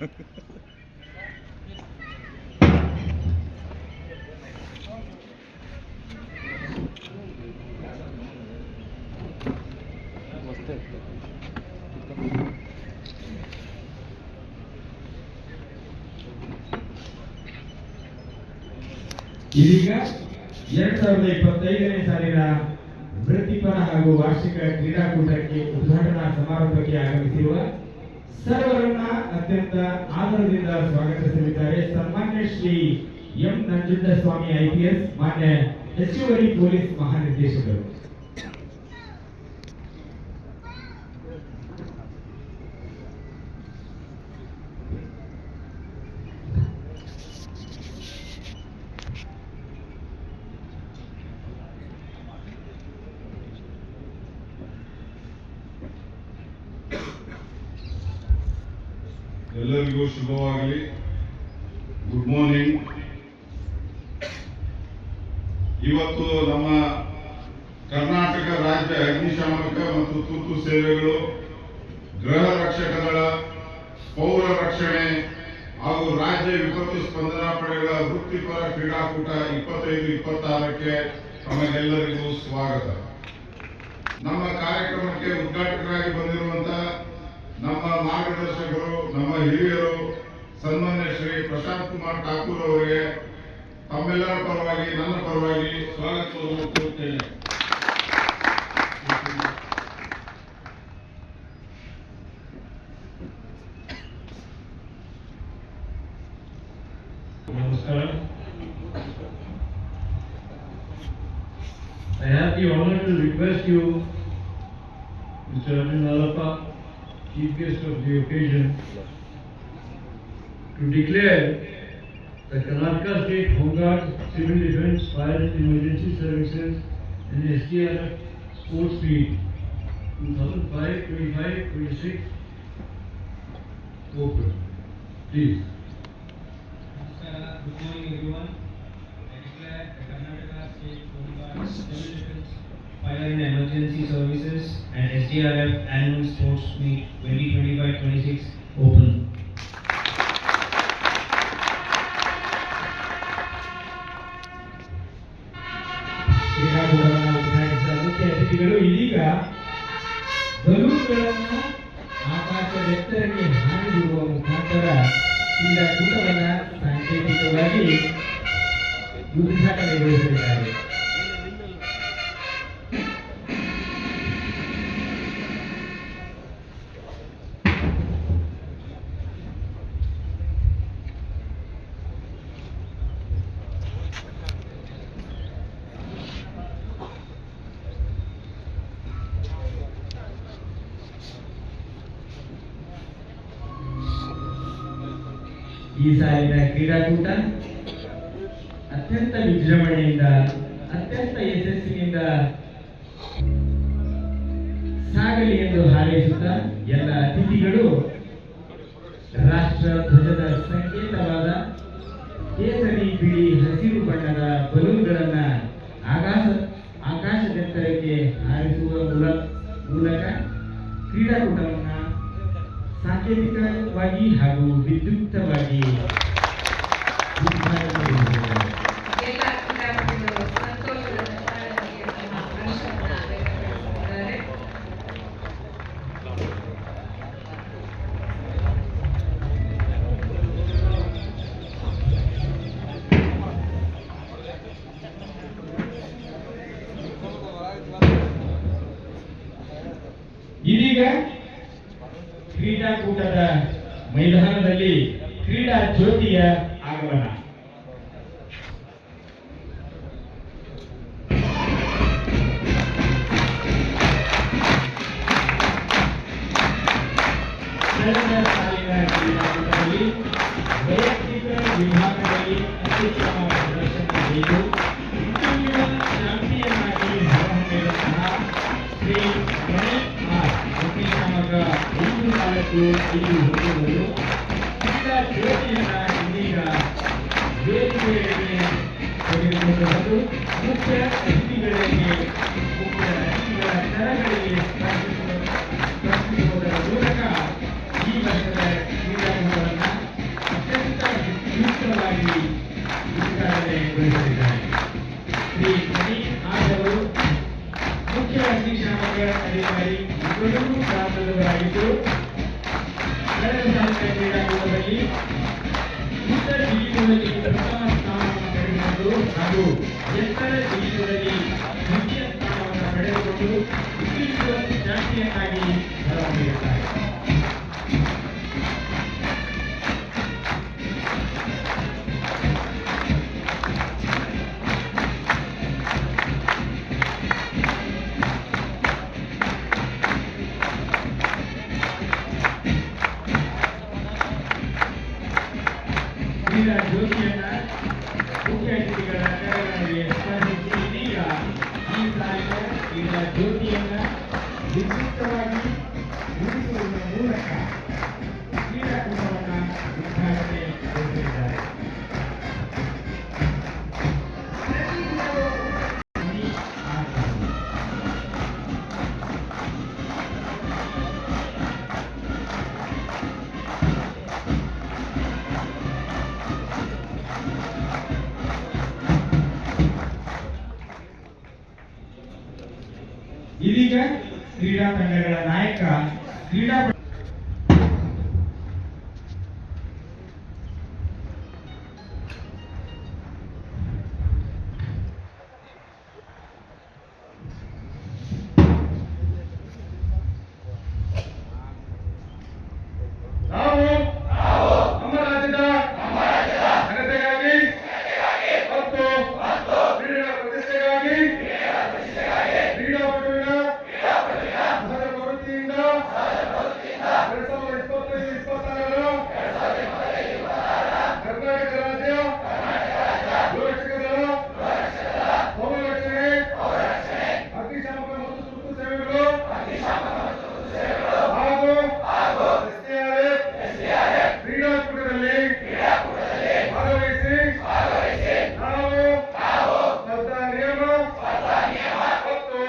ಇದೀಗ 2025ನೇ ಸಾಲಿನ ವೃತ್ತಿಪರ ಹಾಗೂ ವಾರ್ಷಿಕ ಕ್ರೀಡಾಕೂಟಕ್ಕೆ ಉದ್ಘಾಟನಾ ಸಮಾರಂಭಕ್ಕೆ ಆಗಮಿಸಿರುವ ಸರ್ವರನ್ನ ಅತ್ಯಂತ ಆದರದಿಂದ ಸ್ವಾಗತಿಸಲಿದ್ದಾರೆ ಸನ್ಮಾನ್ಯ ಶ್ರೀ ಎಂ ನಂಜುಂಡಸ್ವಾಮಿ IPS, ಮಾನ್ಯ ಹೆಚ್ಚುವರಿ ಪೊಲೀಸ್ ಮಹಾನಿರ್ದೇಶಕರು. ಎಲ್ಲರಿಗೂ ಶುಭವಾಗಲಿ. Good morning. ಇವತ್ತು ನಮ್ಮ ಕರ್ನಾಟಕ ರಾಜ್ಯ ಅಗ್ನಿಶಾಮಕ ಮತ್ತು ತುರ್ತು ಸೇವೆಗಳು, ಗೃಹ ರಕ್ಷಕ ದಳ, ಪೌರ ರಕ್ಷಣೆ ಹಾಗೂ ರಾಜ್ಯ ವಿಪತ್ತು ಸ್ಪಂದನಾ ಪಡೆಗಳ ವೃತ್ತಿಪರ ಕ್ರೀಡಾಕೂಟ 25-26ಕ್ಕೆ ತಮಗೆಲ್ಲರಿಗೂ ಸ್ವಾಗತ. ನಮ್ಮ ಕಾರ್ಯಕ್ರಮಕ್ಕೆ ಉದ್ಘಾಟಕರಾಗಿ ಬಂದಿರುವಂತಹ ನಮ್ಮ ಮಾರ್ಗದರ್ಶಕರು, ನಮ್ಮ ಹಿರಿಯರು, ಸನ್ಮಾನ್ಯ ಶ್ರೀ ಪ್ರಶಾಂತ್ ಕುಮಾರ್ ಠಾಕೂರ್ ಅವರಿಗೆ ತಮ್ಮೆಲ್ಲರ ಪರವಾಗಿ ನನ್ನ ಪರವಾಗಿ ಸ್ವಾಗತವನ್ನು ಕೋರುತ್ತೇನೆ. ನಮಸ್ಕಾರ. I have the honor to request you, Mr. Arvind Nalappa, Chief Guest of the occasion, to declare the Karnataka State Home Guard, Civil Defence, Fire and Emergency Services and SDRF Sports Meet 2025-26 open. Please. Good morning everyone. I declare the Karnataka State Home Guard, Civil Defence, Fire and Emergency Services and SDRF Annual Sports Meet 2025-26 open. ಕ್ರೀಡಾಕೂಟವನ್ನು ಉದ್ಘಾಟಿಸಿದ ಮುಖ್ಯ ಅತಿಥಿಗಳು ಇದೀಗ ಬಲೂನ್ಗಳನ್ನು ಆಕಾಶದ ಎತ್ತರಕ್ಕೆ ಹಾರಿ ಬಿಡುವ ಮುಖಾಂತರ ಕ್ರೀಡಾಕೂಟವನ್ನು ಸಾಂಕೇತಿಕವಾಗಿ ಉದ್ಘಾಟನೆಗೊಳಿಸಲಿದ್ದಾರೆ. ಈ ಸಾಲಿನ ಕ್ರೀಡಾಕೂಟ ಅತ್ಯಂತ ವಿಜೃಂಭಣೆಯಿಂದ, ಅತ್ಯಂತ ಯಶಸ್ಸಿನಿಂದ ಸಾಗಲಿ ಎಂದು ಹಾರೈಸುತ್ತಾ ಎಲ್ಲ ಅತಿಥಿಗಳು ರಾಷ್ಟ್ರ ಧ್ವಜದ ಸಂಕೇತವಾದ ಕೇಸರಿ, ಬಿಳಿ, ಹಸಿರು ಬಣ್ಣದ ಬಲೂನ್ಗಳನ್ನ ಆಕಾಶದೆತ್ತರಕ್ಕೆ ಹಾರಿಸುವ ಮೂಲಕ ಕ್ರೀಡಾಕೂಟವನ್ನು ಸಾಂಕೇತಿಕವಾಗಿ ಹಾಗೂ ವಿದ್ಯುಕ್ತವಾಗಿ ಇದೀಗ ಕ್ರೀಡಾಕೂಟದ ಮೈದಾನದಲ್ಲಿ ಕ್ರೀಡಾ ಜ್ಯೋತಿಯ ಆಗಮನ. ಕಳೆದ ಸಾಲಿನ ಕ್ರೀಡಾಕೂಟದಲ್ಲಿ ವೈಯಕ್ತಿಕ ವಿಭಾಗದಲ್ಲಿ ಅತ್ಯುತ್ತಮ ಪ್ರದರ್ಶನ ನೀಡಿ ಇಂಟರ್ನ್ಯಾಷನಲ್ ಚಾಂಪಿಯನ್ ಆಗಿ ಹೊರಹೊಮ್ಮಿರುವಂತಹ ಶ್ರೀ ಗಣೇಶ್ ಆರ್ ಅಗ್ನಿಶಾಮಕ 5-4 ಹೊಂದಿರುವುದು ಕ್ರೀಡಾ ಜ್ಯೋತಿಯನ್ನ ಇದೀಗ ವೇದಿಕೆಯಲ್ಲಿ ತೆಗೆದುಕೊಂಡು ಮುಖ್ಯ ಅತಿಥಿಗಳಿಗೆ ಕರಗಳಿಗೆ ಸ್ಪರ್ಶಿಸುವುದರ ಮೂಲಕ ಈ ವರ್ಷದ ಕ್ರೀಡಾಕೂಟವನ್ನು ಎತ್ತರ ಜಿಗಿತದಲ್ಲಿ ದ್ವಿತೀಯ ಸ್ಥಾನವನ್ನು ಪಡೆದುಕೊಂಡು ವಿಶ್ವ ಚಾಂಪಿಯನ್ ಆಗಿ ಹೊರಹೊಮ್ಮಿರುತ್ತಾರೆ. ಕ್ರೀಡಾ ಜ್ಯೋತಿಯನ್ನ ಮುಖ್ಯ ಅತಿಥಿಗಳ ಕರೆಗಳಿಗೆ ಸ್ಪಂದಿಸಿ ಇದೀಗ ಈ ಸಾಲಿನ ಕ್ರೀಡಾ ಜ್ಯೋತಿಯನ್ನ ವಿದ್ಯುಕ್ತವಾಗಿ ಉಳಿಸುವುದರ ಮೂಲಕ ಕ್ರೀಡಾಕೂಟವನ್ನು ಉದ್ಘಾಟನೆಗೊಳಿಸಿದ್ದಾರೆ. ಇದೀಗ ಕ್ರೀಡಾ ತಂಡಗಳ ನಾಯಕ ಕ್ರೀಡಾ ನಾವು ನಮ್ಮ ರಾಜ್ಯದ ಘನತೆಗಾಗಿ ಮತ್ತು ಕ್ರೀಡೆಗಳ ಪ್ರತಿಷ್ಠೆಗಾಗಿ ಕ್ರೀಡಾಪಟುವಿನ ಸಹಜ ಪ್ರವೃತ್ತಿಯಿಂದ 2025-26ರ ಕರ್ನಾಟಕ ರಾಜ್ಯ ಗೋರಕ್ಷಕ ದಳ ಪೌರ ರಕ್ಷಣೆ ಅಗ್ನಿಶಾಮಕ ಮತ್ತು ತುರ್ತು ಸೇವೆಗಳು ಹಾಗೂ SDRF ಕ್ರೀಡಾಕೂಟದಲ್ಲಿ ಭಾಗವಹಿಸಿ ನಾವು ಸ್ಪರ್ಧಾ ನಿಯಮ ಮತ್ತು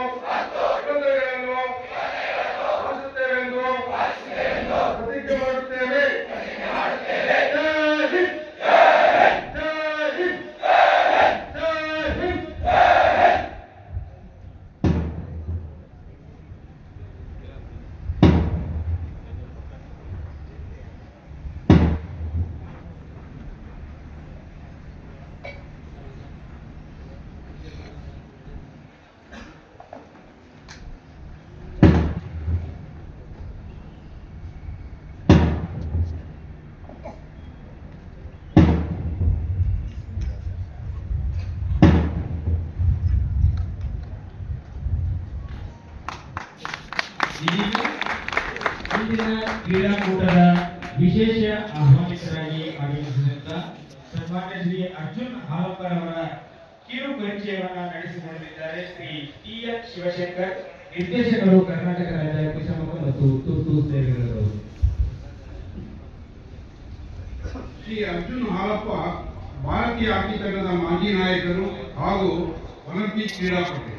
ನಿಬಂಧನೆಗಳನ್ನು ಪಾಲಿಸುತ್ತೇವೆಂದು ಪ್ರತಿಜ್ಞೆ ಮಾಡುತ್ತೇವೆ. ಜೈ ಹಿಂದ್! ಜೈ ಹಿಂದ್! ಜೈ ಹಿಂದ್! ಇದೀಗ ಇಂದಿನ ಕ್ರೀಡಾಕೂಟದ ವಿಶೇಷ ಆಹ್ವಾನಿತರಾಗಿ ಆಗಮಿಸಿದಂತ ಸನ್ಮಾನ್ಯ ಶ್ರೀ ಅರ್ಜುನ್ ಹಾಲಪ್ಪರ್ ಅವರ ಕಿರು ಪರಿಚಯವನ್ನ ನಡೆಸಿಕೊಡಲಿದ್ದಾರೆ ಶ್ರೀ ಟಿ.ಎನ್. ಶಿವಶಂಕರ್, ನಿರ್ದೇಶಕರು, ಕರ್ನಾಟಕ ರಾಜ್ಯ ಅಗ್ನಿಶಾಮಕ ಮತ್ತು ತುರ್ತು ಸೇವೆಗಳು. ಶ್ರೀ ಅರ್ಜುನ್ ಹಾಲಪ್ಪ ಭಾರತೀಯ ಹಾಕಿ ತಂಡದ ಮಾಜಿ ನಾಯಕರು ಹಾಗೂ ಒಲಿಂಪಿಕ್ ಕ್ರೀಡಾಪಟು.